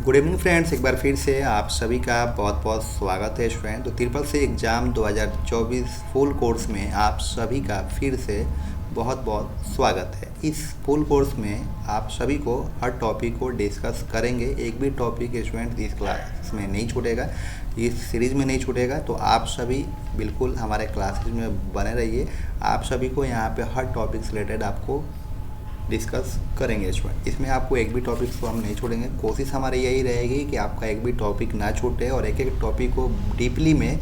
Good evening friends, एक बार फिर से आप सभी का बहुत बहुत स्वागत है स्टूडेंट। तो triple C exam 2024 full course में आप सभी का फिर से बहुत बहुत स्वागत है। इस फुल कोर्स में आप सभी को हर टॉपिक को डिस्कस करेंगे। एक भी टॉपिक स्टूडेंट इस क्लास में नहीं छूटेगा, इस सीरीज़ में नहीं छूटेगा। तो आप सभी बिल्कुल हमारे क्लासेज में बने रहिए। आप सभी को यहाँ पे हर टॉपिक से रिलेटेड आपको डिस्कस करेंगे स्टूडेंट। इसमें आपको एक भी टॉपिक को हम नहीं छोड़ेंगे। कोशिश हमारी यही रहेगी कि आपका एक भी टॉपिक ना छूटे और एक एक टॉपिक को डीपली में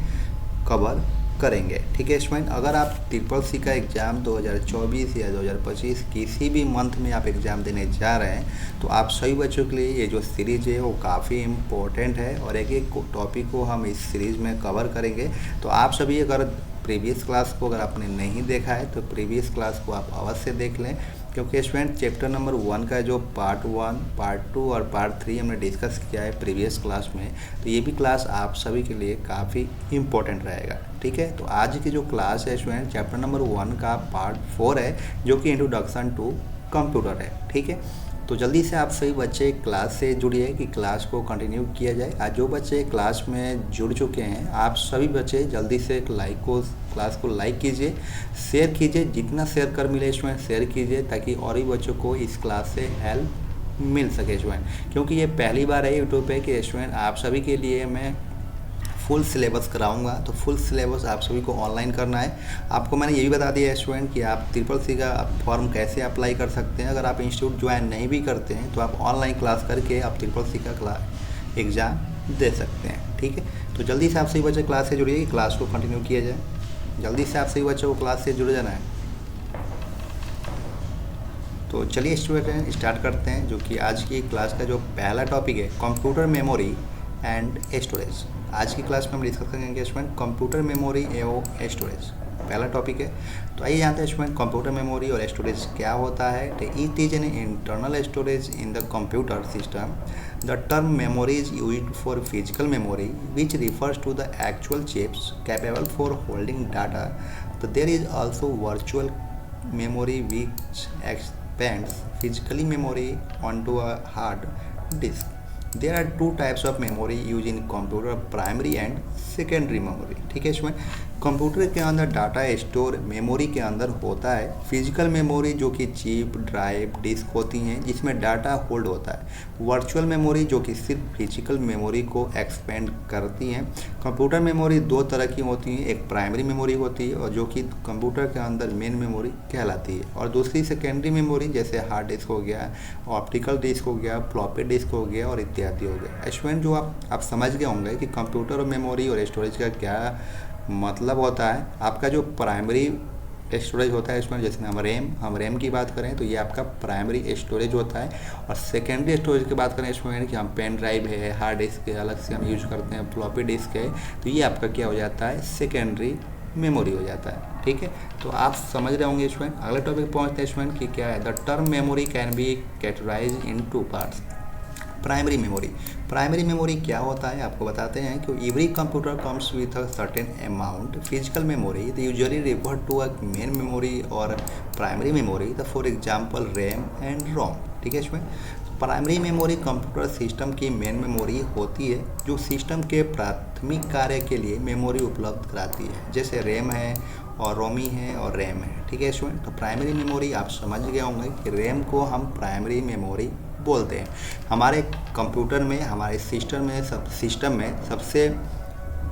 कवर करेंगे। ठीक है स्टूडेंट, अगर आप ट्रिपल सी का एग्ज़ाम 2024 या 2025 किसी भी मंथ में आप एग्ज़ाम देने जा रहे हैं तो आप सभी बच्चों के लिए ये जो सीरीज़ है वो काफ़ी इम्पोर्टेंट है और एक एक टॉपिक को हम इस सीरीज़ में कवर करेंगे। तो आप सभी अगर प्रीवियस क्लास को अगर आपने नहीं देखा है तो प्रीवियस क्लास को आप अवश्य देख लें, क्योंकि स्टूडेंट चैप्टर नंबर 1 का जो पार्ट 1, पार्ट 2 और पार्ट 3 हमने डिस्कस किया है प्रीवियस क्लास में, तो ये भी क्लास आप सभी के लिए काफ़ी इम्पोर्टेंट रहेगा। ठीक है, तो आज की जो क्लास है स्टूडेंट चैप्टर नंबर 1 का पार्ट 4 है, जो कि इंट्रोडक्शन टू कंप्यूटर है। ठीक है, तो जल्दी से आप सभी बच्चे क्लास से जुड़िए कि क्लास को कंटिन्यू किया जाए। आज जो बच्चे क्लास में जुड़ चुके हैं आप सभी बच्चे जल्दी से क्लास को लाइक कीजिए, शेयर कीजिए, जितना शेयर कर मिले इसमें शेयर कीजिए ताकि और भी बच्चों को इस क्लास से हेल्प मिल सके स्टूडेंट। क्योंकि ये पहली बार है यूट्यूब पे कि स्टूडेंट आप सभी के लिए मैं फुल सिलेबस कराऊंगा। तो फुल सिलेबस आप सभी को ऑनलाइन करना है। आपको मैंने ये भी बता दिया है स्टूडेंट कि आप ट्रिपल सी का फॉर्म कैसे अप्लाई कर सकते हैं। अगर आप इंस्टीट्यूट ज्वाइन नहीं भी करते हैं तो आप ऑनलाइन क्लास करके आप ट्रिपल सी का एग्ज़ाम दे सकते हैं। ठीक है, तो जल्दी से आप सभी बच्चे क्लास से जुड़िए, क्लास को कंटिन्यू किया जाए। जल्दी से आप सभी बच्चों को क्लास से जुड़ जाना है। तो चलिए स्टूडेंट स्टार्ट करते हैं, जो कि आज की क्लास का जो पहला टॉपिक है कंप्यूटर मेमोरी एंड स्टोरेज। आज की क्लास में हम डिस्कस करेंगे स्टूडेंट कंप्यूटर मेमोरी एवं स्टोरेज, पहला टॉपिक है। तो आइए जानते हैं स्टूडेंट कंप्यूटर मेमोरी और स्टोरेज क्या होता है। तो it is an internal storage in the computer system. The term memory is used for physical memory which refers to the actual chips capable for holding data. तो there is also virtual memory which expands physically memory onto a hard disk. There are two types of memory used in computer, primary and secondary memory. ठीक है इसमें computer के अंदर data store memory के अंदर होता है। फिजिकल मेमोरी जो कि चिप, ड्राइव, डिस्क होती हैं जिसमें डाटा होल्ड होता है। वर्चुअल मेमोरी जो कि सिर्फ फिजिकल मेमोरी को एक्सपेंड करती हैं। कंप्यूटर मेमोरी दो तरह की होती हैं, एक प्राइमरी मेमोरी होती है और जो कि कंप्यूटर के अंदर मेन मेमोरी कहलाती है, और दूसरी सेकेंडरी मेमोरी जैसे हार्ड डिस्क हो गया, ऑप्टिकल डिस्क हो गया, फ्लॉपी डिस्क हो गया और इत्यादि हो गया। स्टूडेंट जो आप समझ गए होंगे कि कंप्यूटर और मेमोरी और स्टोरेज का क्या मतलब होता है। आपका जो प्राइमरी स्टोरेज होता है इसमें, जैसे हम रैम की बात करें तो ये आपका प्राइमरी स्टोरेज होता है, और सेकेंडरी स्टोरेज की बात करें इसमें कि हम पेन ड्राइव है, हार्ड डिस्क है, अलग से हम यूज करते हैं, फ्लॉपी डिस्क है, तो ये आपका क्या हो जाता है, सेकेंडरी मेमोरी हो जाता है। ठीक है, तो आप समझ रहे होंगे स्टूडेंट। अगले टॉपिक पहुँचते हैं स्टूडेंट कि क्या है। The term memory can be categorize in two parts. Primary memory, primary memory क्या होता है आपको बताते हैं कि every computer comes with a certain amount physical memory the usually refer to a main memory और primary memory the for example RAM and ROM. ठीक है इसमें प्राइमरी मेमोरी कंप्यूटर सिस्टम की मेन मेमोरी होती है जो सिस्टम के प्राथमिक कार्य के लिए मेमोरी उपलब्ध कराती है, जैसे रैम है और रोमी है और रैम है। ठीक है इसमें तो प्राइमरी मेमोरी आप समझ गए होंगे कि रैम को हम प्राइमरी मेमोरी बोलते हैं। हमारे कंप्यूटर में, हमारे सिस्टम में सबसे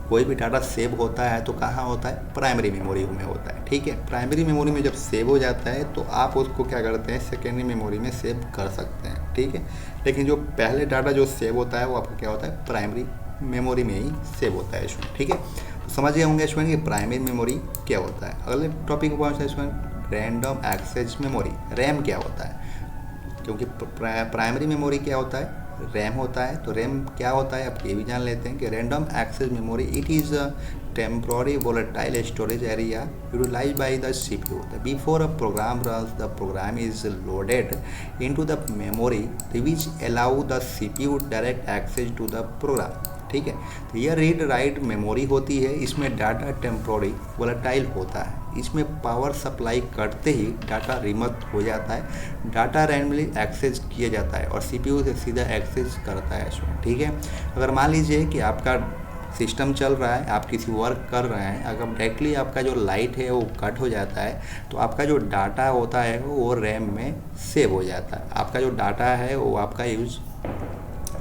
कोई भी डाटा सेव होता है तो कहाँ होता है, प्राइमरी मेमोरी में होता है। ठीक है, प्राइमरी मेमोरी में जब सेव हो जाता है तो आप उसको क्या करते हैं, सेकेंडरी मेमोरी में सेव कर सकते हैं। ठीक है, लेकिन जो पहले डाटा जो सेव होता है वो आपका क्या होता है, प्राइमरी मेमोरी में ही सेव होता है इसमें। ठीक है, तो समझ गए होंगे इसमें कि प्राइमरी मेमोरी क्या होता है। अगले टॉपिक को पहुँचता है इसमें रैंडम एक्सेस मेमोरी। रैम क्या होता है, क्योंकि प्राइमरी मेमोरी क्या होता है, रैम होता है, तो रैम क्या होता है आप ये भी जान लेते हैं कि random access memory it is a temporary volatile storage area utilized by the CPU before a program runs. The program is loaded into the memory which allow the CPU direct access to the program. ठीक है। तो यह read write memory होती है, इसमें data temporary volatile होता है, इसमें पावर सप्लाई करते ही डाटा रिमूव हो जाता है, डाटा रैंडमली एक्सेस किया जाता है और सीपीयू से सीधा एक्सेस करता है इसमें, ठीक है। अगर मान लीजिए कि आपका सिस्टम चल रहा है, आप किसी वर्क कर रहे हैं, अगर डायरेक्टली आपका जो लाइट है वो कट हो जाता है तो आपका जो डाटा होता है वो रैम में सेव हो जाता है, आपका जो डाटा है वो आपका यूज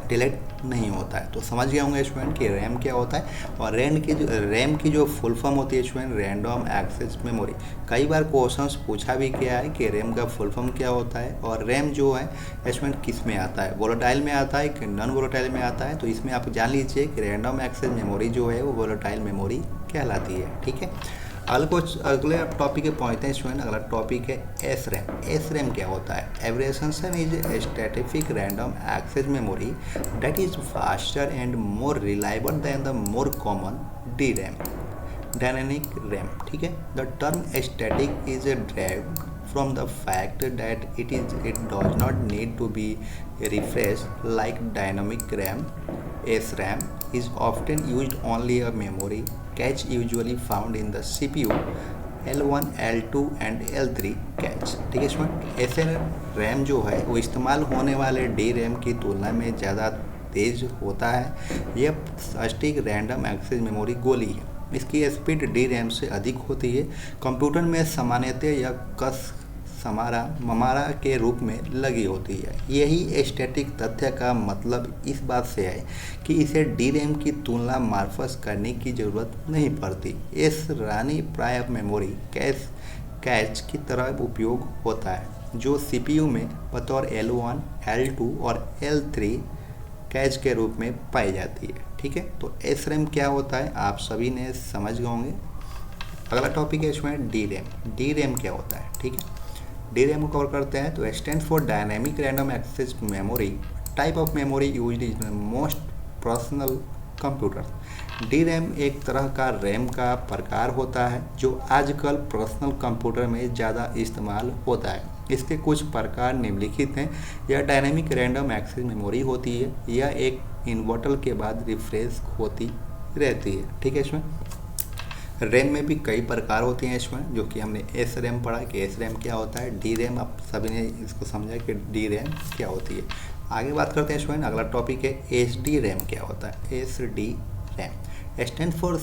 डिलीट नहीं होता है। तो समझ गए होंगे स्टूडेंट कि रैम क्या होता है। और रैम की जो फुल फॉर्म होती है स्टूडेंट, रैंडम एक्सेस मेमोरी। कई बार क्वेश्चंस पूछा भी गया है कि रैम का फुल फॉर्म क्या होता है, और रैम जो है स्टूडेंट किस में आता है, वोलेटाइल में आता है कि नॉन वोलेटाइल में आता है। तो इसमें आप जान लीजिए कि रैंडम एक्सेस मेमोरी जो है वो वोलेटाइल मेमोरी कहलाती है, ठीक है। अगले टॉपिक के पहुँचते हैं स्टूडेंट। अगला टॉपिक है एस रैम। एस रैम क्या होता है? Abbreviation is static random access memory that is faster and more reliable than the more common D RAM, dynamic RAM, ठीक है। The term static is derived from the fact that it does not need to be refreshed like dynamic RAM. SRAM is often used only a memory cache usually found in the CPU L1, L2 and L3 cache, ठीक है student. SRAM जो है वो इस्तेमाल होने वाले D RAM की तुलना में ज़्यादा तेज होता है। यह स्टैटिक रैंडम एक्सेस मेमोरी गोली है, इसकी स्पीड डी रैम से अधिक होती है। कंप्यूटर में सामान्यतः यह कस ममारा के रूप में लगी होती है। यही स्टैटिक तथ्य का मतलब इस बात से है कि इसे डी रैम की तुलना मार्फस करने की ज़रूरत नहीं पड़ती। इस रानी प्राय मेमोरी कैच की तरह उपयोग होता है, जो सीपीयू में बतौर L1, L2 और L3 कैच के रूप में पाई जाती है, ठीक है। तो SRAM क्या होता है आप सभी ने समझ गए होंगे। अगला टॉपिक है इसमें डी रैम। डी रैम क्या होता है, ठीक है। डी रैम को कवर करते हैं। तो stand for dynamic random access memory, type of memory used in most personal computer. D RAM एक तरह का रैम का प्रकार होता है जो आजकल पर्सनल कंप्यूटर में ज़्यादा इस्तेमाल होता है। इसके कुछ प्रकार निम्नलिखित हैं। यह डायनेमिक रैंडम एक्सेस मेमोरी होती है, यह एक इन्वर्टर के बाद रिफ्रेश होती रहती है, ठीक है। इसमें रैम में भी कई प्रकार होते हैं इसमें, जो कि हमने एस रैम पढ़ा कि एस रैम क्या होता है। डी रैम आप सभी ने इसको समझा कि डी रैम क्या होती है। आगे बात करते हैं इसमें। अगला टॉपिक है एच डी रैम क्या होता है। S D RAM stand for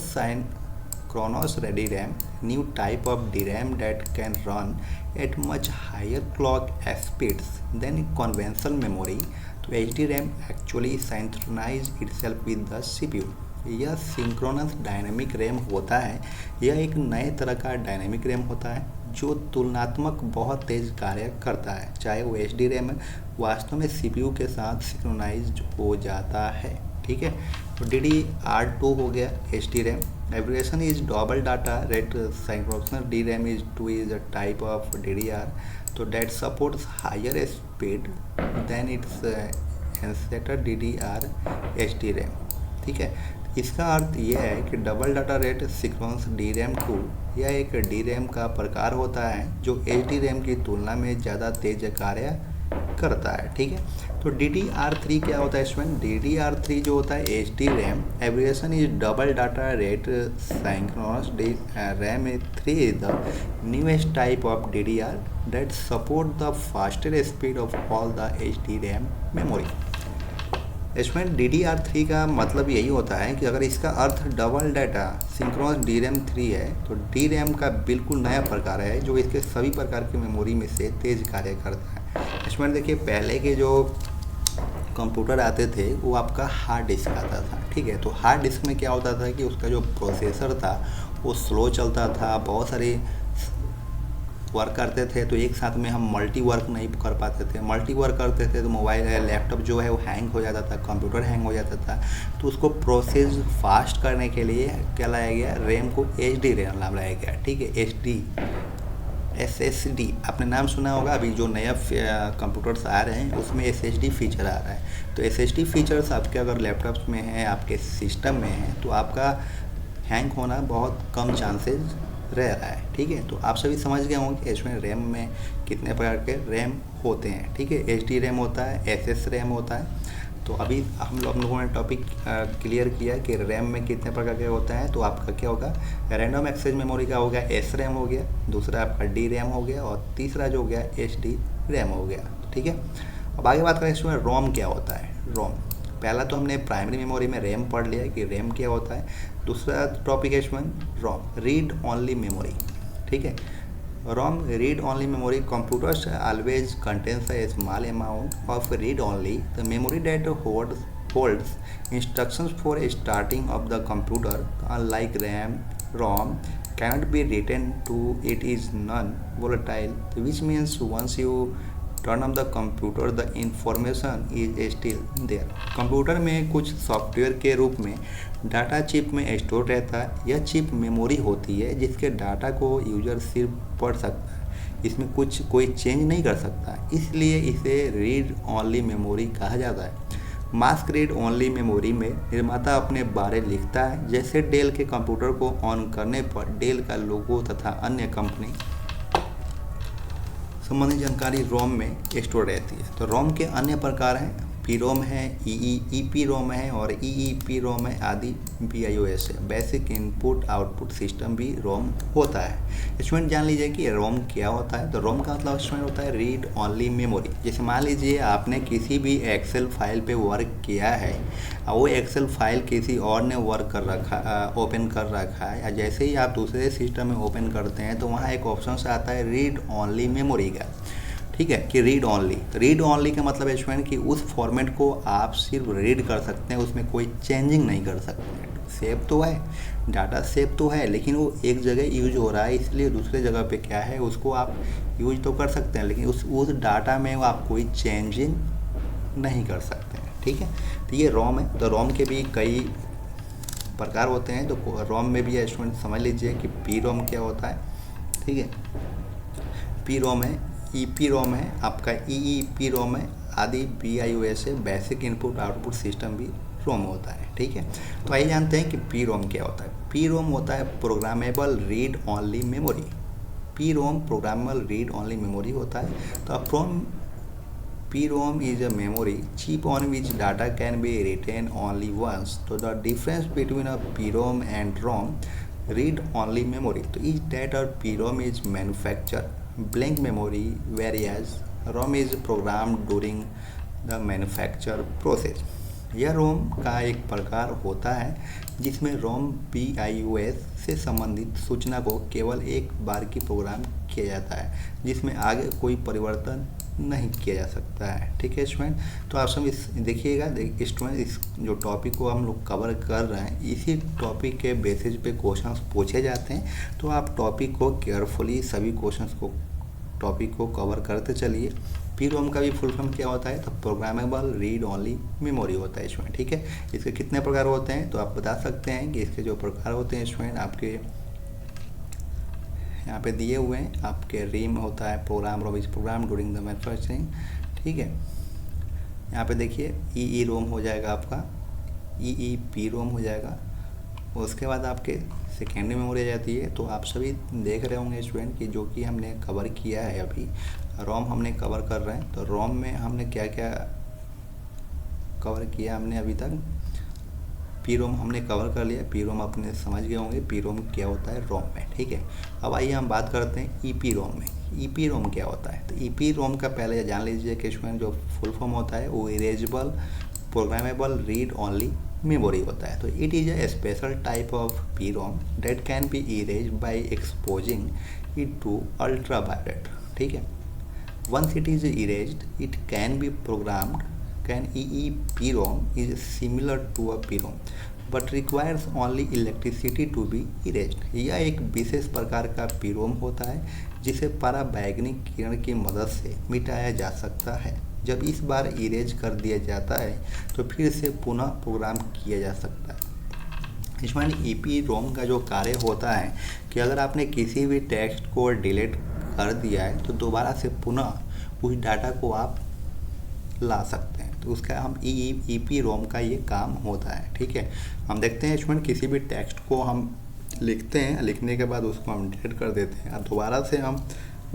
synchronous DRAM, new type of DRAM that can run at much higher clock speeds than conventional memory. तो HDRAM actually synchronize itself with the CPU. यह synchronous dynamic RAM होता है। यह एक नए तरह का dynamic RAM होता है जो तुलनात्मक बहुत तेज कार्य करता है, चाहे वो एचडी रैम है, वास्तव में सीपीयू के साथ सिंक्रोनाइज हो जाता है, ठीक है। तो DDR2 हो गया HD RAM. Abbreviation is double data rate synchronous D RAM is 2 is a type of DDR, तो that supports higher speed than its ancestor DDR HD RAM, ठीक है। इसका अर्थ यह है कि double data rate sequence D RAM 2 यह एक डी रैम का प्रकार होता है जो एचडी रैम की तुलना में ज़्यादा तेज कार्य करता है, ठीक है। तो DDR3 क्या होता है स्टूडेंट? DDR3 जो होता है HD RAM, abbreviation is double data rate synchronous RAM 3 is the newest type of DDR that support the faster speed of all the HD RAM memory. इसमें DDR3 का मतलब यही होता है कि अगर इसका अर्थ डबल डाटा सिंक्रोनस DRAM3 है, तो DRAM का बिल्कुल नया प्रकार है जो इसके सभी प्रकार की मेमोरी में से तेज कार्य करता है। इसमें देखिए पहले के जो कंप्यूटर आते थे वो आपका हार्ड डिस्क आता था, ठीक है। तो हार्ड डिस्क में क्या होता था कि उसका जो प्रोसेसर था वो स्लो चलता था, बहुत सारे वर्क करते थे, तो एक साथ में हम मल्टी वर्क नहीं कर पाते थे। मल्टी वर्क करते थे तो मोबाइल लैपटॉप जो है वो हैंग हो जाता था, कंप्यूटर हैंग हो जाता था। तो उसको प्रोसेस फास्ट करने के लिए क्या लाया गया? रैम को एचडी रैम नाम लाया गया, ठीक है। SSD आपने नाम सुना होगा। अभी जो नया कंप्यूटर्स आ रहे हैं उसमें SSD फीचर आ रहा है। तो SSD फीचर्स आपके अगर लैपटॉप्स में हैं, आपके सिस्टम में हैं, तो आपका हैंग होना बहुत कम चांसेस रह रहा है, ठीक है। तो आप सभी समझ गए होंगे कि इसमें रैम में कितने प्रकार के रैम होते हैं, ठीक है। एचडी रैम होता है, SS रैम होता है। तो अभी हम लोगों ने टॉपिक क्लियर किया कि रैम में कितने प्रकार के होते हैं। तो आपका क्या होगा, रैंडम एक्सेस मेमोरी का हो गया एस रैम हो गया, दूसरा आपका डी रैम हो गया, और तीसरा जो हो गया एच डी रैम हो गया। ठीक है, अब आगे बात करें इसमें रोम क्या होता है। रोम, पहला तो हमने प्राइमरी मेमोरी में रैम पढ़ लिया कि रैम क्या होता है। दूसरा टॉपिक है इसमें रोम, रीड ओनली मेमोरी। ठीक है, ROM read only memory. Computers always contains a small amount of read only the memory that holds instructions for starting of the computer. Unlike RAM, ROM cannot be written to it is non-volatile, which means once you turn off the computer the information is still there. Computer में कुछ software के रूप में data chip में store रहता है। यह chip memory होती है जिसके डाटा को यूजर सिर्फ पढ़ सकता है, इसमें कोई चेंज नहीं कर सकता, इसलिए इसे रीड ओनली मेमोरी कहा जाता है। मास्क रीड ओनली मेमोरी में निर्माता अपने बारे लिखता है, जैसे डेल के कंप्यूटर को ऑन करने पर डेल का लोगो तथा अन्य कंपनी संबंधित जानकारी रोम में स्टोर रहती है। तो रोम के अन्य प्रकार हैं, पी रोम है, ई रोम है और ई रोम है आदि BIOS है। बेसिक इनपुट आउटपुट सिस्टम भी रोम होता है। स्टूडेंट जान लीजिए कि रोम क्या होता है। तो रोम का मतलब स्टूडेंट होता है रीड ओनली मेमोरी। जैसे मान लीजिए आपने किसी भी एक्सेल फाइल पे वर्क किया है, वो एक्सेल फाइल किसी और ने ओपन कर रखा है, या जैसे ही आप दूसरे सिस्टम में ओपन करते हैं तो वहाँ एक ऑप्शन आता है रीड ओनली मेमोरी का। ठीक है, कि रीड ओनली। तो रीड ओनली का मतलब है स्टूडेंट कि उस फॉर्मेट को आप सिर्फ रीड कर सकते हैं, उसमें कोई चेंजिंग नहीं कर सकते हैं। सेव तो है, डाटा सेव तो है, लेकिन वो एक जगह यूज हो रहा है, इसलिए दूसरे जगह पे क्या है उसको आप यूज तो कर सकते हैं, लेकिन उस डाटा में आप कोई चेंजिंग नहीं कर सकते हैं। ठीक है, तो ये रोम है। तो रोम के भी कई प्रकार होते हैं। तो रोम में भी स्टूडेंट समझ लीजिए कि पी रोम क्या होता है। ठीक है, पी रोम है, ई रोम है, आपका ई रोम है आदि BIOS है। बेसिक इनपुट आउटपुट सिस्टम भी रोम होता है। ठीक है, तो आइए जानते हैं कि पी रोम क्या होता है। पी रोम होता है programmable read only memory. P ROM programmable read only memory होता है। तो from P ROM is a memory chip on which data can be written only once. तो the difference between a P ROM and ROM read only memory तो is that a P ROM is manufacture blank memory, whereas ROM is programmed during the manufacture process। यह रोम का एक प्रकार होता है जिसमें रोम BIOS से संबंधित सूचना को केवल एक बार की प्रोग्राम किया जाता है, जिसमें आगे कोई परिवर्तन नहीं किया जा सकता है। ठीक है स्टूडेंट, तो आप सब देखिएगा स्टूडेंट, इस जो टॉपिक को हम लोग कवर कर रहे हैं, इसी टॉपिक के बेसिस पे क्वेश्चंस पूछे जाते हैं। तो आप टॉपिक को केयरफुली सभी क्वेश्चंस को टॉपिक को कवर करते चलिए। पी रोम का भी फुल फॉर्म क्या होता है, तो प्रोग्रामेबल रीड ओनली मेमोरी होता है स्टूडेंट। ठीक है, इसके कितने प्रकार होते हैं तो आप बता सकते हैं कि इसके जो प्रकार होते हैं स्टूडेंट आपके यहाँ पे दिए हुए हैं। आपके रीम होता है program ROM is program during the manufacturing. ठीक है, यहाँ पे देखिए ई रोम हो जाएगा आपका, पी रोम हो जाएगा। उसके बाद आपके सेकेंडरी मेमोरी आ जाती है। तो आप सभी देख रहे होंगे स्टूडेंट कि जो कि हमने कवर किया है, अभी रोम हमने कवर कर रहे हैं। तो रोम में हमने क्या क्या कवर किया हमने अभी तक, पी रोम हमने कवर कर लिया, पी रोम अपने समझ गए होंगे पी रोम क्या होता है रोम में। ठीक है, अब आइए हम बात करते हैं ई रोम में। ई रोम क्या होता है, तो ई रोम का पहले जान लीजिए कि स्टूडेंट जो फुल फॉर्म होता है वो erasable programmable read only memory होता है। तो it is a special type of P ROM that can be erase by exposing it to ultraviolet. ठीक है, once it is erased it can be programmed. Can EEPROM is similar to a PROM but requires only electricity to be erased। यह एक विशेष प्रकार का PROM होता है जिसे पराबैंगनी किरण की मदद से मिटाया जा सकता है। जब इस बार इरेज कर दिया जाता है तो फिर से पुनः प्रोग्राम किया जा सकता है। इसमें EEPROM का जो कार्य होता है कि अगर आपने किसी भी टेक्स्ट को डिलीट कर दिया है तो दोबारा से पुनः उस डाटा को आप ला सकते हैं। तो उसका हम EEPROM का ये काम होता है। ठीक है, हम देखते हैं स्टूडेंट किसी भी टेक्स्ट को हम लिखते हैं, लिखने के बाद उसको हम डिलीट कर देते हैं, अब दोबारा से हम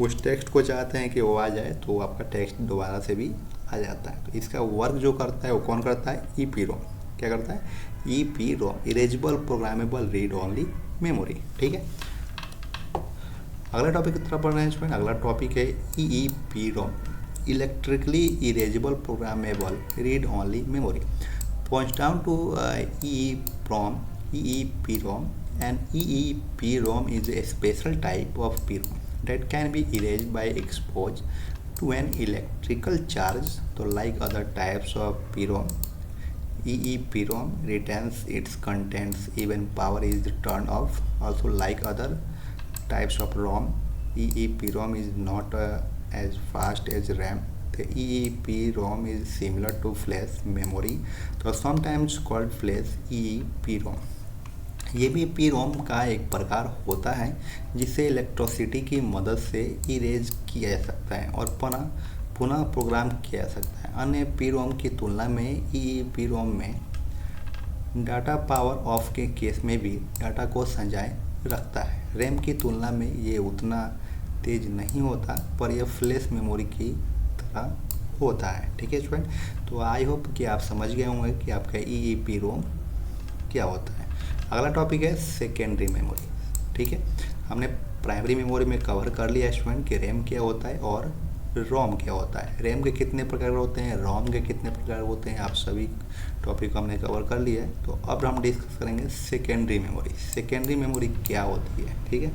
उस टेक्स्ट को चाहते हैं कि वो आ जाए तो आपका टेक्स्ट दोबारा से भी आ जाता है। तो इसका वर्क जो करता है वो कौन करता है, ई रोम। क्या करता है, E ROM, erasable programmable read only memory. ठीक है, अगला टॉपिक की तरफ बढ़ रहे हैं स्टूडेंट। अगला टॉपिक है E ROM, electrically erasable programmable read only memory. Points down to EEPROM. An EEPROM is a special type of PROM that can be erased by exposure to an electrical charge. So like other types of PROM, EEPROM retains its contents even power is turned off. Also like other types of ROM, EEPROM is not as fast as RAM. The EEPROM is similar to flash memory, so sometimes called flash EEPROM. ये भी P ROM का एक प्रकार होता है जिसे electricity की मदद से इरेज किया जा सकता है और पुनः प्रोग्राम किया जा सकता है। अन्य पी रोम की तुलना में पी रोम में डाटा पावर ऑफ के केस में भी डाटा को संजाए रखता है। रैम की तुलना में ये उतना तेज नहीं होता, पर यह फ्लैश मेमोरी की तरह होता है। ठीक है स्टूडेंट, तो आई होप कि आप समझ गए होंगे कि आपका पी रोम क्या होता है। अगला टॉपिक है सेकेंडरी मेमोरी। ठीक है, हमने प्राइमरी मेमोरी में कवर कर लिया स्टूडेंट कि रैम क्या होता है और रोम क्या होता है। रैम के कितने प्रकार होते हैं, रोम के कितने प्रकार होते हैं, आप सभी टॉपिक को हमने कवर कर लिया है। तो अब हम डिस्कस करेंगे सेकेंडरी मेमोरी। सेकेंडरी मेमोरी क्या होती है। ठीक है,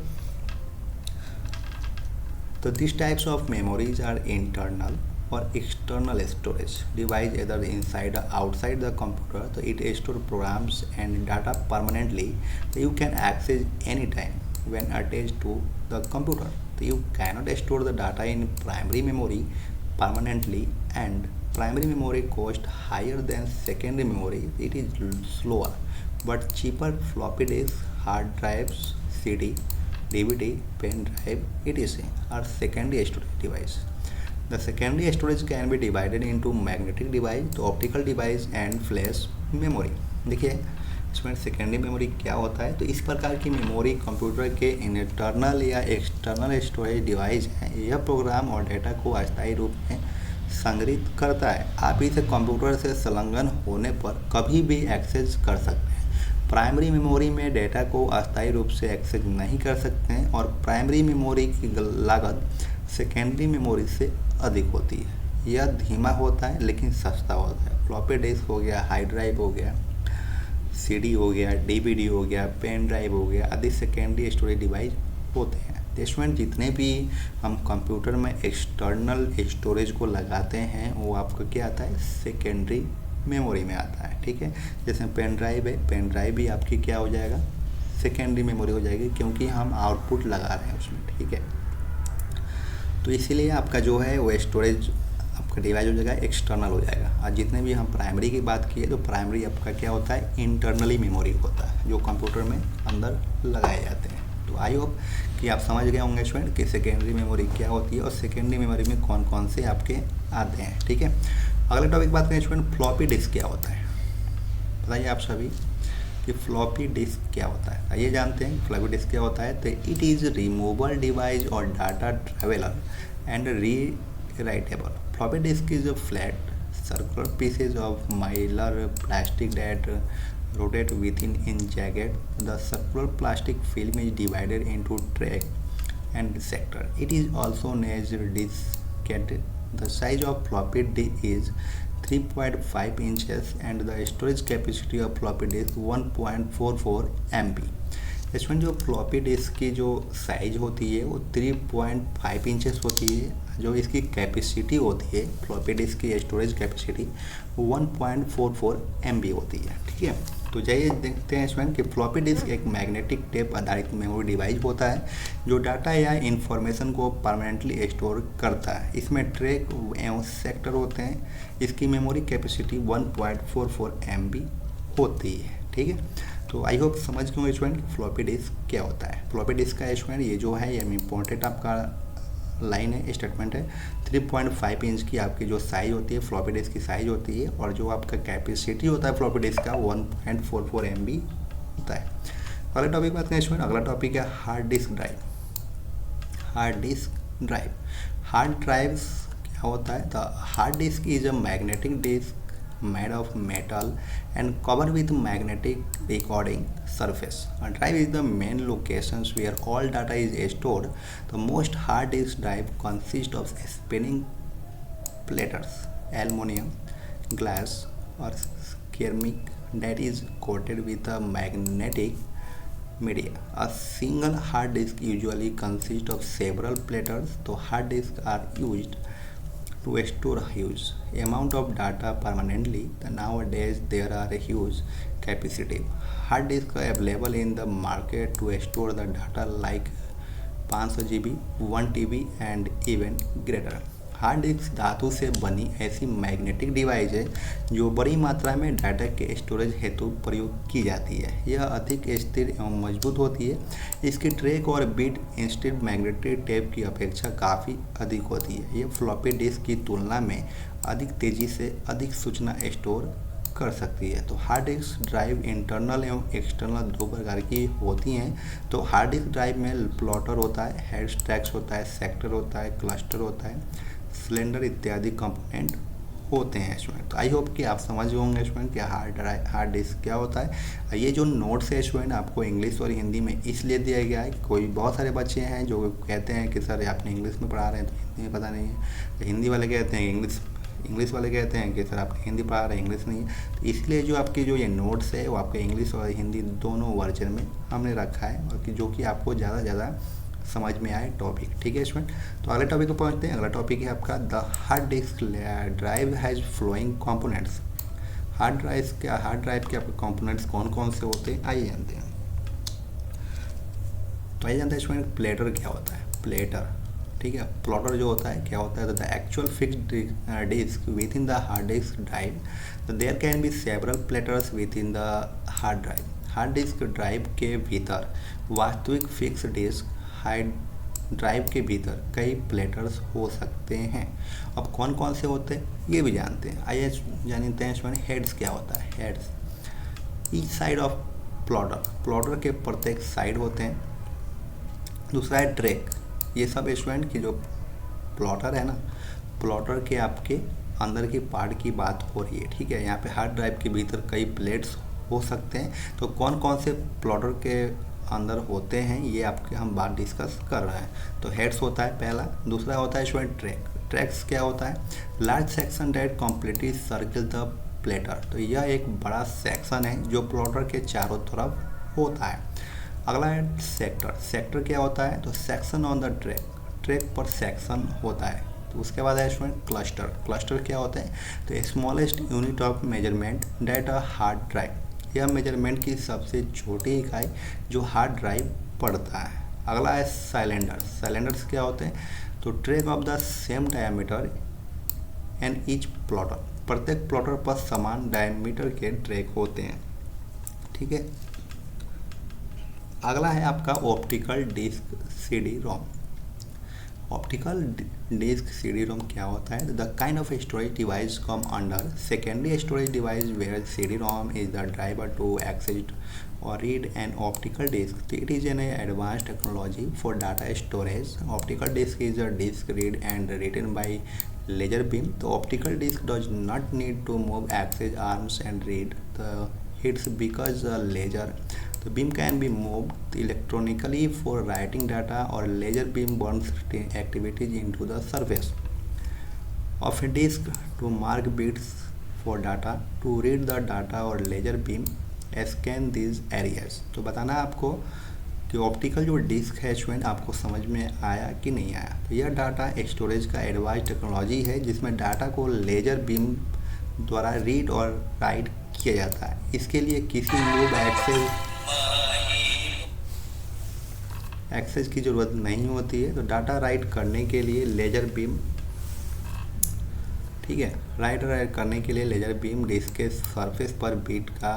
तो this types of memories are internal or external storage device either inside or outside the computer. So it store programs and data permanently, so you can access anytime when attached to the computer. So you cannot store the data in primary memory permanently, and primary memory cost higher than secondary memory. It is slower but cheaper. Floppy disk, hard drives, CD, DVD, pen drive, etc. are secondary storage device. The secondary storage can be divided into magnetic device, तो optical device and flash memory. देखिए इसमें secondary memory क्या होता है। तो इस प्रकार की मेमोरी कंप्यूटर के इंटरनल या एक्सटर्नल स्टोरेज डिवाइस हैं। यह प्रोग्राम और डेटा को अस्थायी रूप में संग्रहित करता है। आप इसे कंप्यूटर से संलग्न होने पर कभी भी एक्सेस कर सकते हैं। प्राइमरी मेमोरी में डेटा को अस्थायी रूप से एक्सेस नहीं कर सकते हैं और प्राइमरी मेमोरी की लागत सेकेंडरी मेमोरी से अधिक होती है। यह धीमा होता है लेकिन सस्ता होता है। फ्लॉपी डिस्क हो गया, हार्ड ड्राइव हो गया, सीडी हो गया, डीवीडी हो गया, पेन ड्राइव हो गया आदि सेकेंडरी स्टोरेज डिवाइस होते हैं। स्टूडेंट, जितने भी हम कंप्यूटर में एक्सटर्नल स्टोरेज को लगाते हैं वो आपको क्या आता है, सेकेंडरी मेमोरी में आता है। ठीक है, जैसे पेन ड्राइव है, पेन ड्राइव भी आपकी क्या हो जाएगा, सेकेंडरी मेमोरी हो जाएगी क्योंकि हम आउटपुट लगा रहे हैं उसमें। ठीक है, तो इसीलिए आपका जो है वो स्टोरेज आपका डिवाइस हो जाएगा, एक्सटर्नल हो जाएगा। और जितने भी हम प्राइमरी की बात किए तो प्राइमरी आपका क्या होता है, इंटरनली मेमोरी होता है जो कंप्यूटर में अंदर लगाए जाते हैं। तो आई होप कि आप समझ गए होंगे स्टूडेंट कि सेकेंडरी मेमोरी क्या होती है और सेकेंडरी मेमोरी में कौन कौन से आपके आते हैं। ठीक है, अगले टॉपिक बात करें स्टूडेंट, फ्लॉपी डिस्क क्या होता है। बताइए आप सभी कि फ्लॉपी डिस्क क्या होता है। आइए जानते हैं फ्लॉपी डिस्क क्या होता है। तो इट इज़ रिमूवेबल डिवाइस और data traveller and rewritable. Floppy disk is a flat circular pieces of mylar plastic that rotate within in jagged. The circular plastic film is divided into track and sector. It is also known as diskette. The size of floppy disk is 3.5 inches and the storage capacity of floppy disk 1.44 MB. इसमें जो floppy disk की जो size होती है वो 3.5 inches होती है। जो इसकी कैपेसिटी होती है फ्लॉपी डिस्क की स्टोरेज कैपेसिटी 1.44 MB होती है। ठीक है, तो जाइए देखते हैं इसमें कि फ्लॉपी डिस्क एक मैग्नेटिक टेप आधारित मेमोरी डिवाइस होता है जो डाटा या इंफॉर्मेशन को परमानेंटली स्टोर करता है। इसमें ट्रैक एवं सेक्टर होते हैं। इसकी मेमोरी कैपेसिटी 1.44 MB होती है। ठीक है, तो आई होप समझ गए होंगे स्टूडेंट फ्लॉपी डिस्क क्या होता है। फ्लॉपी डिस्क का स्टूडेंट ये जो है ये इम्पोर्टेंट आपका लाइन है, स्टेटमेंट है। 3.5 इंच की आपकी जो साइज होती है फ्लॉपी डिस्क की साइज होती है और जो आपका कैपेसिटी होता है फ्लॉपी डिस्क का 1.44 MB होता है। अगला टॉपिक बात करें स्टूडेंट, अगला टॉपिक है hard disk drive. Hard disk drive, hard drives क्या होता है? The hard disc is a magnetic disk made of metal and covered with magnetic recording surface. A drive is the main locations where all data is stored. The most hard disk drive consists of spinning platters, aluminum, glass or ceramic that is coated with a magnetic media. A single hard disk usually consists of several platters. So hard disks are used to store huge amount of data permanently. Nowadays there are a huge capacity hard disk available in the market to store the data like 500 GB, 1 TB and even greater. Hard disk धातु से बनी ऐसी magnetic device है जो बड़ी मात्रा में data के स्टोरेज हेतु प्रयोग की जाती है। यह अधिक स्थिर एवं मजबूत होती है। इसकी ट्रैक और बिट इंस्टेंट मैग्नेटिक टेप की अपेक्षा काफ़ी अधिक होती है। यह फ्लॉपी डिस्क की तुलना में अधिक तेज़ी से अधिक सूचना स्टोर कर सकती है। तो हार्ड डिस्क ड्राइव इंटरनल एवं एक्सटर्नल दो प्रकार की होती हैं। तो हार्ड डिस्क ड्राइव में प्लॉटर होता है, हेड स्टैक्स होता है, सेक्टर होता है, क्लस्टर होता है, सिलेंडर इत्यादि कंपोनेंट होते हैं स्टूडेंट। तो आई होप कि आप समझ गए होंगे स्टूडेंट कि हार्ड डिस्क क्या होता है। ये जो नोट्स है स्टूडेंट आपको इंग्लिश और हिंदी में इसलिए दिया गया है। कोई बहुत सारे बच्चे हैं जो कहते हैं कि सर आपने इंग्लिश में पढ़ा रहे हैं तो हिंदी में पता नहीं है, तो हिंदी वाले कहते हैं इंग्लिश वाले कहते हैं कि सर आप हिंदी पढ़ा रहे हैं इंग्लिश नहीं है। तो इसलिए जो आपकी जो ये नोट्स है वो आपके इंग्लिश और हिंदी दोनों वर्जन में हमने रखा है और जो कि आपको ज़्यादा से ज़्यादा समझ में आए टॉपिक। ठीक है स्टूडेंट, तो अगले टॉपिक को पहुंचते हैं। अगला टॉपिक है आपका the hard disk drive has flowing components. Hard drive के आपके कंपोनेंट्स कौन कौन से होते हैं आइए जानते हैं। तो आइए जानते हैं स्टूडेंट प्लेटर क्या होता है। प्लेटर, ठीक है, प्लॉटर जो होता है क्या होता है? The actual fixed disk within the hard disk drive. तो there can be several platters within the hard drive. Hard disk drive के भीतर वास्तविक फिक्स डिस्क हार्ड ड्राइव के भीतर कई प्लेटर्स हो सकते हैं। अब कौन कौन से होते हैं ये भी जानते हैं। आइए जानते हैं इसमें हेड्स क्या होता है। Heads each side of plotter के प्रत्येक साइड होते हैं। दूसरा है ट्रैक। ये सब स्टूडेंट की जो प्लॉटर है ना, प्लॉटर के आपके अंदर की पार्ट की बात हो रही है। ठीक है, यहाँ पे हार्ड ड्राइव के भीतर कई प्लेट्स हो सकते हैं। तो कौन कौन से प्लॉटर के अंदर होते हैं ये आपके हम बात डिस्कस कर रहे हैं। तो हेड्स होता है पहला। दूसरा होता है स्टूडेंट ट्रैक। ट्रैक्स क्या होता है? Large section that completely circle the platter. तो यह एक बड़ा सेक्शन है जो प्लॉटर के चारों तरफ होता है। अगला है सेक्टर। सेक्टर क्या होता है? तो सेक्शन ऑन द ट्रैक पर सेक्शन होता है। तो उसके बाद है स्टूडेंट क्लस्टर। क्लस्टर क्या होता है? तो smallest unit of measurement that a hard drive. यह मेजरमेंट की सबसे छोटी इकाई जो हार्ड ड्राइव पड़ता है। अगला है साइलेंडर। साइलेंडर्स क्या होते हैं? तो track of the same diameter and each plotter. प्रत्येक प्लॉटर पर समान डायमीटर के ट्रैक होते हैं। ठीक है, अगला है आपका optical disk CD ROM. Optical disk CD ROM क्या होता है? The kind of storage device come under secondary storage device where CD ROM is the driver to access or read an optical disk. It is an advanced technology for data storage. Optical disk is a disk read and written by laser beam. The optical disk does not need to move access arms and read the hits because the laser the beam can be moved electronically for writing data, or laser beam burns activities into the surface of a disk to mark bits for data. To read the data or laser beam scan this areas. तो बताना आपको कि optical जो disc है student आपको समझ में आया कि नहीं आया। तो यह डाटा स्टोरेज का एडवांस टेक्नोलॉजी है जिसमें डाटा को लेजर बीम द्वारा रीड और राइट किया जाता है। इसके लिए किसी मूव एक्सेस की ज़रूरत नहीं होती है। तो डाटा राइट करने के लिए लेजर बीम, ठीक है, राइट करने के लिए लेजर बीम डिस्क के सरफेस पर बीट का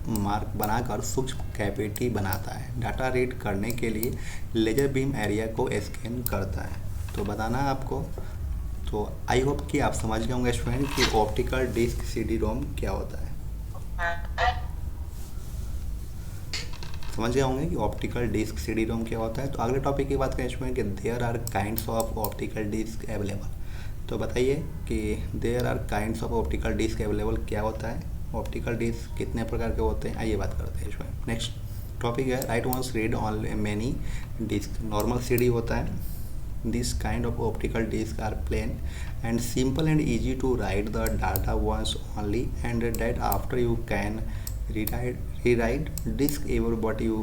मार्क बनाकर सूक्ष्म कैविटी बनाता है। डाटा रीड करने के लिए लेजर बीम एरिया को स्कैन करता है। तो बताना आपको, तो आई होप कि आप समझ गए होंगे स्टूडेंट कि ऑप्टिकल डिस्क सीडी रोम क्या होता है। समझ गए होंगे कि ऑप्टिकल डिस्क सीडी रोम क्या होता है। तो अगले टॉपिक की बात करें स्टूडेंट कि there are kinds of optical disk available. तो बताइए कि there are kinds of optical disk available, क्या होता है, ऑप्टिकल डिस्क कितने प्रकार के होते हैं, आइए बात करते हैं इसमें। नेक्स्ट टॉपिक है write once read on many disk. Normal CD होता है। This kind of optical disk are plain and simple and easy to write the data once only and that after you can rewrite disk ever, but you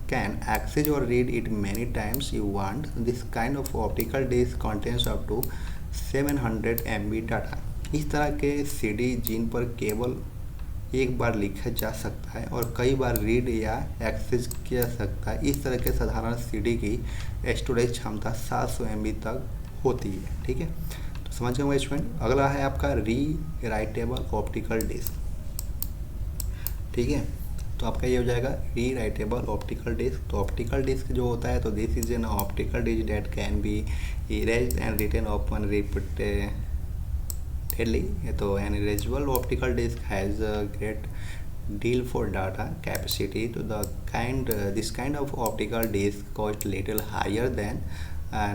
can access or read it many times you want. This kind of optical disk contains up to 700 MB data. इस तरह के CD जिन पर केवल एक बार लिखा जा सकता है और कई बार रीड या एक्सेस किया जा सकता है, इस तरह के साधारण सीडी की स्टोरेज क्षमता 700 MB तक होती है। ठीक है, तो समझ गए स्टूडेंट। अगला है आपका री राइटेबल ऑप्टिकल डिस्क। ठीक है, तो आपका ये हो जाएगा री राइटेबल ऑप्टिकल डिस्क। तो ऑप्टिकल डिस्क जो होता है, तो this is an optical disc that can be erased and written open repeatedly. तो an erasable optical disc has a great deal for data capacity. To the this kind of optical disk cost little higher than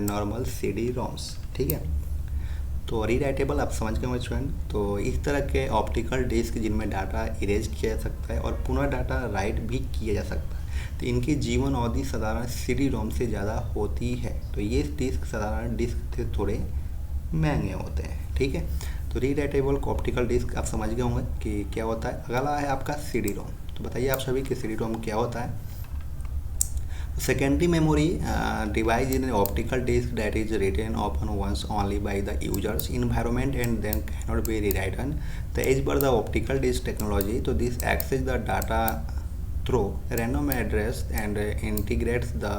normal CD-ROMs. ठीक है, तो rewritable आप समझ गए student. तो इस तरह के ऑप्टिकल डिस्क जिनमें डाटा इरेज किया जा सकता है और पुनः डाटा राइट भी किया जा सकता है, तो इनकी जीवन अवधि साधारण CD-ROM से ज़्यादा होती है। तो ये डिस्क साधारण डिस्क से थोड़े महंगे होते हैं। ठीक है, तो रीराइटेबल ऑप्टिकल डिस्क आप समझ गए होंगे कि क्या होता है। अगला है आपका CD-ROM। तो बताइए आप सभी कि CD-ROM क्या होता है। Secondary memory device is an optical disk that is written open once only by the user's environment and then cannot be rewritten. As per the optical disk technology, so this access the data through random address and integrates the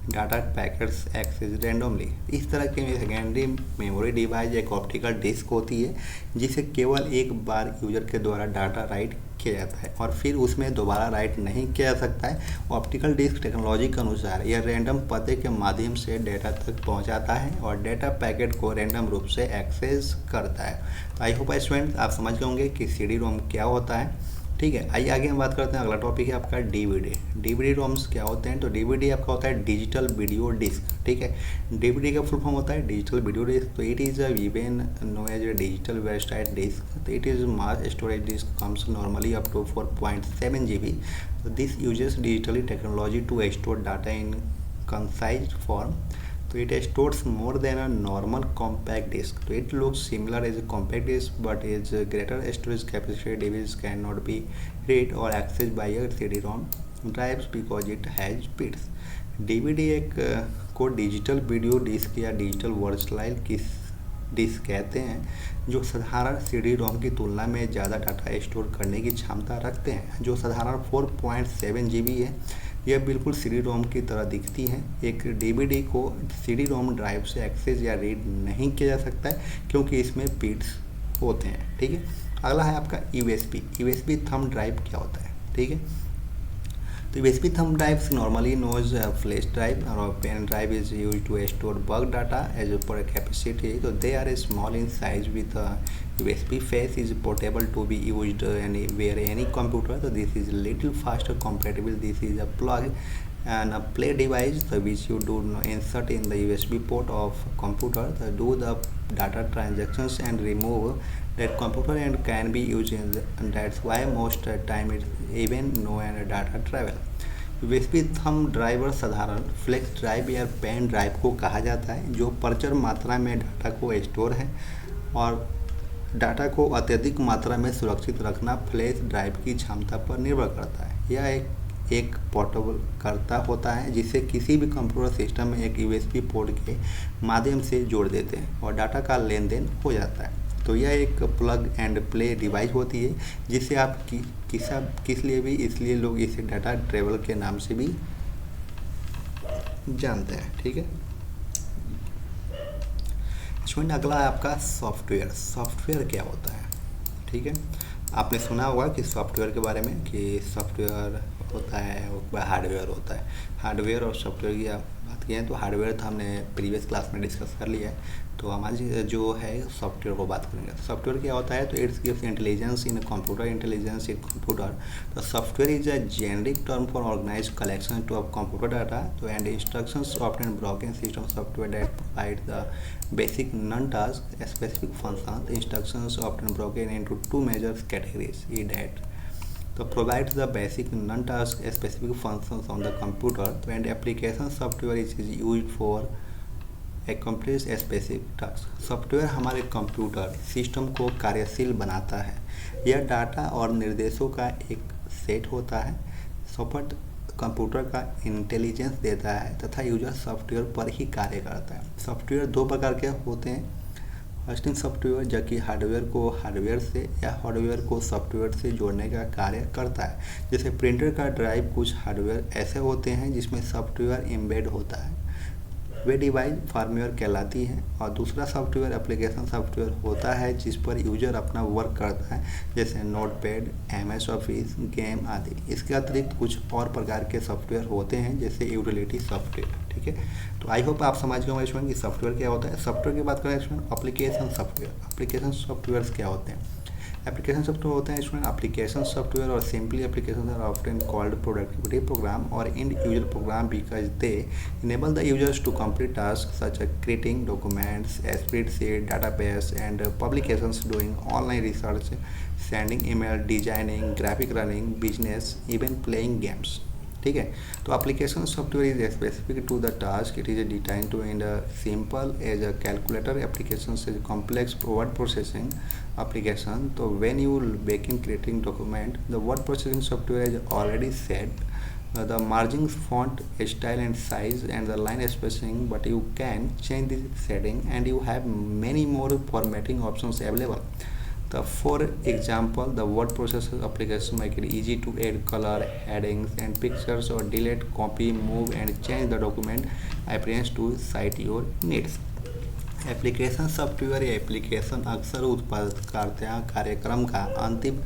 data packets access randomly. इस तरह की secondary memory device एक optical disk होती है जिसे केवल एक बार user के द्वारा डाटा राइट किया जाता है और फिर उसमें दोबारा राइट नहीं किया जा सकता है। ऑप्टिकल डिस्क टेक्नोलॉजी के अनुसार यह रैंडम पते के माध्यम से डेटा तक पहुंचाता है और डेटा पैकेट को रैंडम रूप से एक्सेस करता है। तो आई होप स्टूडेंट्स आप समझ गए होंगे कि CD-ROM क्या होता है। ठीक है, आइए आगे हम बात करते हैं। अगला टॉपिक है आपका DVD-ROMs क्या होते हैं। तो DVD आपका होता है डिजिटल वीडियो डिस्क। ठीक है, DVD का फुल फॉर्म होता है डिजिटल वीडियो डिस्क। तो it is even know as a digital website disc. तो it is mass storage disc comes normally up to 4.7 GB। तो this uses digitally technology to store data in concise form. तो it stores more than a normal compact disk. So it looks similar as a compact disk but its greater storage capacity device cannot be read or accessed by a CD-ROM drives because it has bits. DVD एक को digital video disc या digital virtual disc कहते हैं जो साधारण CD-ROM की तुलना में ज़्यादा डाटा स्टोर करने की क्षमता रखते हैं। जो साधारण 4.7 GB है, यह बिल्कुल CD-ROM की तरह दिखती है। एक DVD को CD-ROM ड्राइव से एक्सेस या रीड नहीं किया जा सकता है क्योंकि इसमें बिट्स होते हैं। ठीक है, अगला है आपका USB थंब ड्राइव क्या होता है। ठीक है, तो USB thumb drives normally knows flash drive or pen drive is used to store bulk data as per capacity. So they are small in size with USB face is portable to be used anywhere any computer. So this is little faster compatible. This is a plug and a play device which you do insert in the USB port of computer to do the data transactions and remove that computer and can be used in and that's why most time it even no and data travel. USB thumb driver साधारण flash drive या pen drive को कहा जाता है जो प्रचुर मात्रा में डाटा को स्टोर है और डाटा को अत्यधिक मात्रा में सुरक्षित रखना फ्लैश ड्राइव की क्षमता पर निर्भर करता है। यह एक पोर्टेबल करता होता है जिसे किसी भी कंप्यूटर सिस्टम में एक USB पोर्ट के माध्यम से जोड़ देते हैं और डाटा का लेन देन हो जाता है। तो यह एक प्लग एंड प्ले डिवाइस होती है जिसे आप किस लिए भी इसलिए लोग इसे डाटा ट्रेवल के नाम से भी जानते हैं। ठीक है स्टूडेंट, अगला है आपका सॉफ्टवेयर क्या होता है। ठीक है, आपने सुना होगा कि सॉफ्टवेयर के बारे में कि सॉफ्टवेयर होता है और हार्डवेयर होता है। हार्डवेयर और सॉफ्टवेयर की बात किए हैं तो हार्डवेयर तो हमने प्रीवियस क्लास में डिस्कस कर लिया है। तो हम आज जो है सॉफ्टवेयर को बात करेंगे। सॉफ्टवेयर क्या होता है, तो it's gives intelligence in computer, intelligence in computer. तो software is a generic term for organize collection to of computer data तो and instructions often blocking system software that provide the basic non-task specific functions. Instructions often broken into two major categories. EDAT so provides the basic non-task specific functions on the computer and application software is used for accomplish specific task. Software हमारे computer system को कार्यशील बनाता है। यह data और निर्देशों का एक सेट होता है। सॉफ्टवेयर कंप्यूटर का इंटेलिजेंस देता है तथा यूजर सॉफ्टवेयर पर ही कार्य करता है। सॉफ्टवेयर दो प्रकार के होते हैं। होस्टिंग सॉफ्टवेयर जो कि हार्डवेयर को हार्डवेयर से या हार्डवेयर को सॉफ्टवेयर से जोड़ने का कार्य करता है। जैसे प्रिंटर का ड्राइव, कुछ हार्डवेयर ऐसे होते हैं जिसमें सॉफ्टवेयर एम्बेड होता है, वे डिवाइस फार्मवेयर कहलाती है। और दूसरा सॉफ्टवेयर एप्लीकेशन सॉफ्टवेयर होता है जिस पर यूजर अपना वर्क करता है, जैसे नोटपैड, MS ऑफिस, गेम आदि। इसके अतिरिक्त कुछ और प्रकार के सॉफ्टवेयर होते हैं जैसे यूटिलिटी सॉफ्टवेयर। ठीक है, तो आई होप आप समझ गए होंगे इसमें कि सॉफ्टवेयर क्या होता है। सॉफ्टवेयर की बात करें इसमें एप्लीकेशन सॉफ्टवेयर। एप्लीकेशन सॉफ्टवेयर क्या होते हैं? एप्लीकेशन सॉफ्टवेयर होते हैं इसमें एप्लीकेशन सॉफ्टवेयर और simply application are often called productivity program और end user program because they enable the users to complete task such as creating documents, spreadsheet, database and publications, doing online research, sending email, designing, graphic running, business, even playing games. ठीक है, तो application software is specific to the task. It is design to in simple as a calculator application is complex word processing application. So when you baking creating document, the word processing software is already set the margins, font style and size and the line spacing, but you can change this setting and you have many more formatting options available. For example, the word processor application make it easy to add color, headings and pictures or delete, copy, move and change the document appearance to suit your needs. Application software या application अक्सर उत्पादकर्ता कार्यक्रम का अंतिम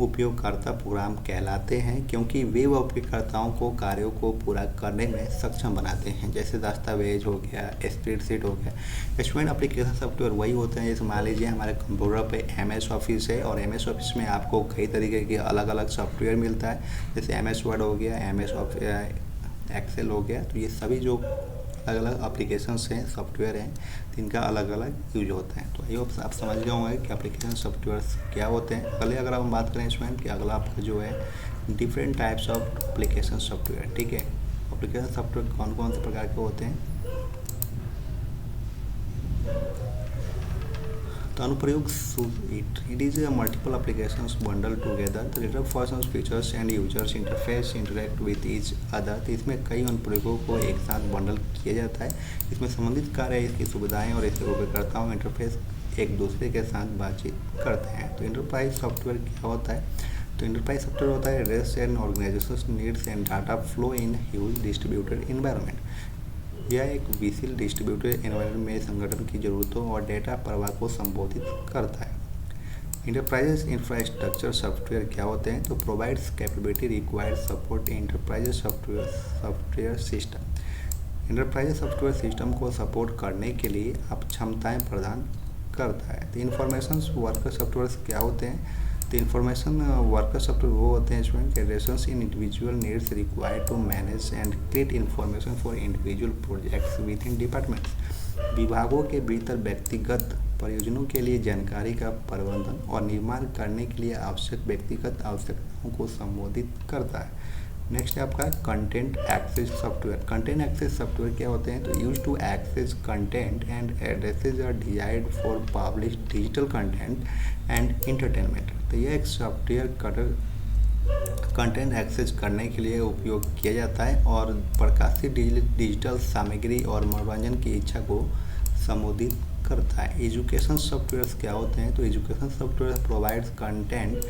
उपयोगकर्ता programme कहलाते हैं क्योंकि वे उपयोगकर्ताओं को कार्यों को पूरा करने में सक्षम बनाते हैं। जैसे दस्तावेज हो गया, स्प्रेडशीट हो गया। स्टूडेंट एप्लीकेशन सॉफ्टवेयर वही होते हैं जैसे मान लीजिए हमारे कंप्यूटर पे MS ऑफिस है और MS ऑफिस में आपको कई तरीके के अलग अलग सॉफ्टवेयर मिलता है, जैसे MS वर्ड हो गया, MS ऑफिस एक्सेल हो गया। तो ये सभी जो अलग अलग एप्लीकेशंस हैं, सॉफ्टवेयर हैं, जिनका अलग अलग यूज होता है। तो आई होप आप समझ गए होंगे कि एप्लीकेशन सॉफ्टवेयर क्या होते हैं। अगले अगर हम बात करें इसमें कि अगला आपका जो है different types of application software. ठीक है, एप्लीकेशन सॉफ्टवेयर कौन कौन से प्रकार के होते हैं? तो अनुप्रयोग suite. It is a multiple applications bundled together. The later functions, features and users interface interact with each other. तो इसमें कई अनुप्रयोगों को एक साथ बंडल किया जाता है। इसमें संबंधित कार्य, इसकी सुविधाएं और इसके उपयोगकर्ताओं इंटरफेस एक दूसरे के साथ बातचीत करते हैं। तो इंटरप्राइज सॉफ्टवेयर क्या होता है? तो इंटरप्राइज सॉफ्टवेयर होता है rest and organization needs and data flow in huge distributed environment. यह एक विशाल डिस्ट्रीब्यूटेड एनवायरनमेंट में संगठन की ज़रूरतों और डेटा प्रवाह को संबोधित करता है। इंटरप्राइजेस इंफ्रास्ट्रक्चर सॉफ्टवेयर क्या होते हैं? तो provides capability required support enterprises software system. Enterprises software system को सपोर्ट करने के लिए आप क्षमताएं प्रदान करता है। तो इंफॉर्मेशन वर्कर सॉफ्टवेयर क्या होते हैं? तो इंफॉर्मेशन वर्कर सॉफ्टवेयर वो होते हैं इसमें creations in individual needs required to manage and create information for individual projects within departments. विभागों के भीतर व्यक्तिगत परियोजनाओं के लिए जानकारी का प्रबंधन और निर्माण करने के लिए आवश्यक व्यक्तिगत आवश्यकताओं को संबोधित करता है। नेक्स्ट है आपका content access software. Content access software क्या होते हैं? तो use to access content and addresses are designed for publish digital content and entertainment. तो यह एक सॉफ्टवेयर कंटेंट एक्सेस करने के लिए उपयोग किया जाता है और प्रकाशित डिजिटल सामग्री और मनोरंजन की इच्छा को संबोधित करता है। एजुकेशन सॉफ्टवेयर क्या होते हैं? तो education software provides content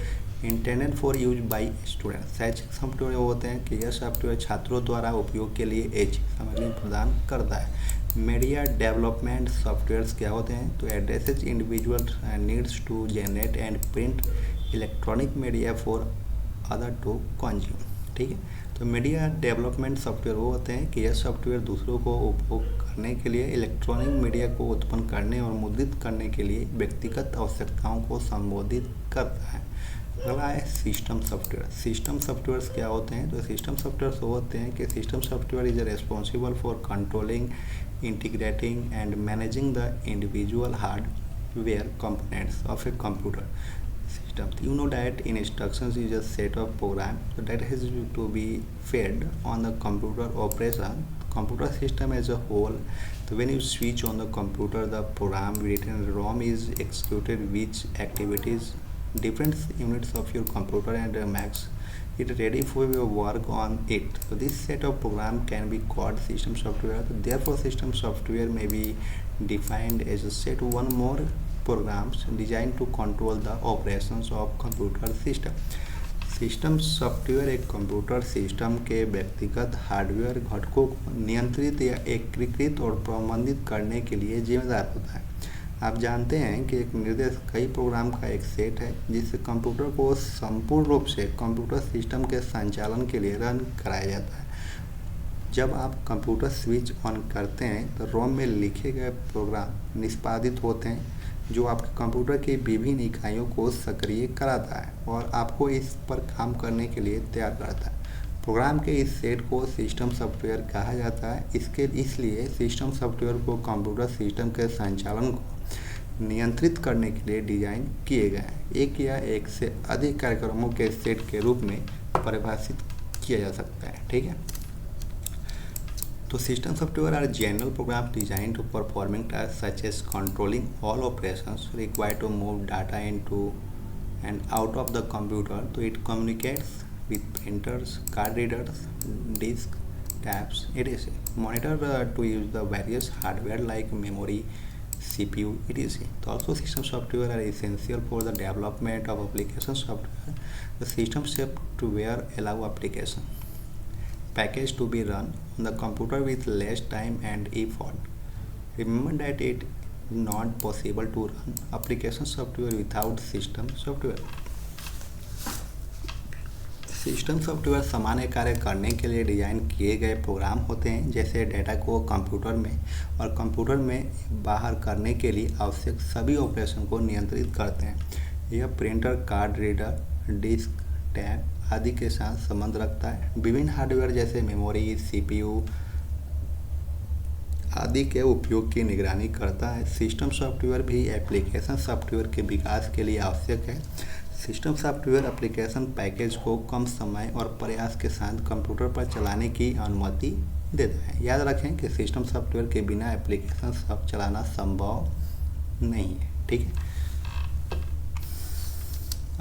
internet for use by student. शैक्षिक सॉफ्टवेयर होते हैं कि यह सॉफ्टवेयर छात्रों द्वारा उपयोग के लिए ऐच्छिक सामग्री प्रदान करता है। मीडिया डेवलपमेंट सॉफ्टवेयर्स क्या होते हैं? तो addresses individual needs to generate and print electronic media for other to consume. ठीक है, तो मीडिया डेवलपमेंट सॉफ्टवेयर वो होते हैं कि यह सॉफ्टवेयर दूसरों को उपभोग करने के लिए, इलेक्ट्रॉनिक मीडिया को उत्पन्न करने और मुद्रित करने के लिए व्यक्तिगत आवश्यकताओं को संबोधित करता है। अगला है सिस्टम सॉफ्टवेयर। सिस्टम सॉफ्टवेयर्स क्या होते हैं? तो सिस्टम सॉफ्टवेयर्स वो होते हैं कि system software is responsible for controlling, integrating and managing the individual hardware components of a computer system. You know that in instructions is a set of program that has to be fed on the computer operation computer system as a whole. So when you switch on the computer, the program written ROM is executed, which activities different units of your computer and makes it ready for your work on it. So this set of program can be called system software. So therefore system software may be defined as a set one more programs designed to control the operations of computer system. System software एक computer system के व्यक्तिगत hardware घटकों को नियंत्रित या एकीकृत और प्रबंधित करने के लिए जिम्मेदार होता है। आप जानते हैं कि एक निर्देश कई प्रोग्राम का एक सेट है जिससे कंप्यूटर को संपूर्ण रूप से कंप्यूटर सिस्टम के संचालन के लिए रन कराया जाता है। जब आप कंप्यूटर स्विच ऑन करते हैं तो रोम में लिखे गए प्रोग्राम निष्पादित होते हैं जो आपके कंप्यूटर की विभिन्न इकाइयों को सक्रिय कराता है और आपको इस पर काम करने के लिए तैयार करता है। प्रोग्राम के इस सेट को सिस्टम सॉफ्टवेयर कहा जाता है। इसलिए सिस्टम सॉफ्टवेयर को कंप्यूटर सिस्टम के संचालन को नियंत्रित करने के लिए डिजाइन किए गए हैं। एक या एक से अधिक कार्यक्रमों के सेट के रूप में परिभाषित किया जा सकता है। ठीक है, तो system software are general program design to performing task such as controlling all operations required to move data into and out of the computer. तो it communicates with printers, card readers, disk, tabs, etc. Monitor to use the various hardware like memory, CPU, etc. So also system software are essential for the development of application software. The system software allow application package to be run on the computer with less time and effort. Remember that it is not possible to run application software without system software. System software सामान्य कार्य करने के लिए design किए गए programme होते हैं, जैसे डेटा को कंप्यूटर में और कंप्यूटर में बाहर करने के लिए आवश्यक सभी ऑपरेशन को नियंत्रित करते हैं। यह printer, card reader, disk, tab आदि के साथ संबंध रखता है। विभिन्न हार्डवेयर जैसे मेमोरी, CPU आदि के उपयोग की निगरानी करता है। सिस्टम सॉफ्टवेयर भी एप्लीकेशन सॉफ्टवेयर के विकास के लिए आवश्यक है। सिस्टम सॉफ्टवेयर एप्लीकेशन पैकेज को कम समय और प्रयास के साथ कंप्यूटर पर चलाने की अनुमति देता है। याद रखें कि सिस्टम सॉफ्टवेयर के बिना एप्लीकेशन सब चलाना संभव नहीं है। ठीक है,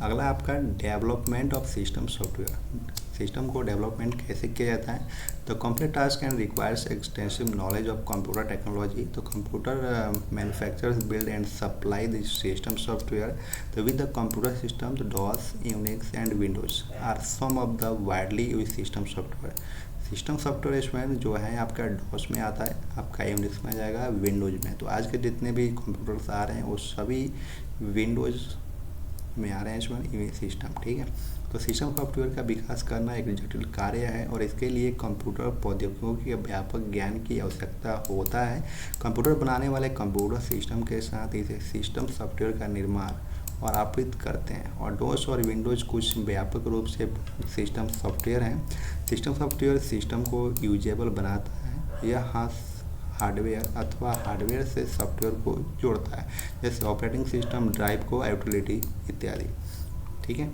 अगला आपका development of system software. System को डेवलपमेंट कैसे किया जाता है? तो complete task and requires extensive knowledge of computer technology. तो computer manufacturers build and supply this system software. तो with the computer system the DOS, Unix and Windows are some of the widely use system software. System software इसमें जो है आपका DOS में आता है, आपका यूनिक्स में आ जाएगा, विंडोज में। तो आज के जितने भी कंप्यूटर्स आ रहे हैं वो सभी विंडोज में आ रहे हैं इसमें सिस्टम। ठीक है, तो सिस्टम सॉफ्टवेयर का विकास करना एक जटिल कार्य है और इसके लिए कंप्यूटर प्रौद्योगिकी के व्यापक ज्ञान की आवश्यकता होता है। कंप्यूटर बनाने वाले कंप्यूटर सिस्टम के साथ इसे सिस्टम सॉफ्टवेयर का निर्माण और आवृत करते हैं और डोस और विंडोज कुछ व्यापक रूप से सिस्टम सॉफ्टवेयर हैं। सिस्टम सॉफ्टवेयर सिस्टम को यूजेबल बनाता है। यह हार्डवेयर अथवा हार्डवेयर से सॉफ्टवेयर को जोड़ता है, जैसे ऑपरेटिंग सिस्टम, ड्राइव को, यूटिलिटी इत्यादि। ठीक है,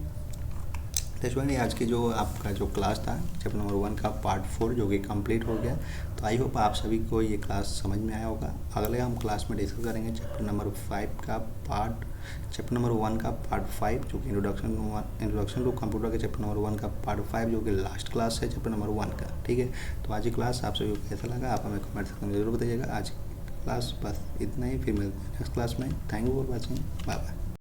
तो स्टूडेंट आज की जो आपका जो क्लास था चैप्टर नंबर 1 का पार्ट 4 जो कि कंप्लीट हो गया। तो आई होप आप सभी को ये क्लास समझ में आया होगा। अगले हम क्लास में डिस्कस करेंगे चैप्टर नंबर 1 का पार्ट 5 जो कि इंट्रोडक्शन टू कंप्यूटर के चैप्टर नंबर 1 का पार्ट 5 जो कि लास्ट क्लास है चैप्टर नंबर 1 का। ठीक है, तो आज की क्लास आप सभी को कैसा लगा आप हमें कमेंट सेक्शन में जरूर बताइएगा। आज की क्लास बस इतना ही, फिर मिलते हैं नेक्स्ट क्लास में। Thank you for watching, bye bye.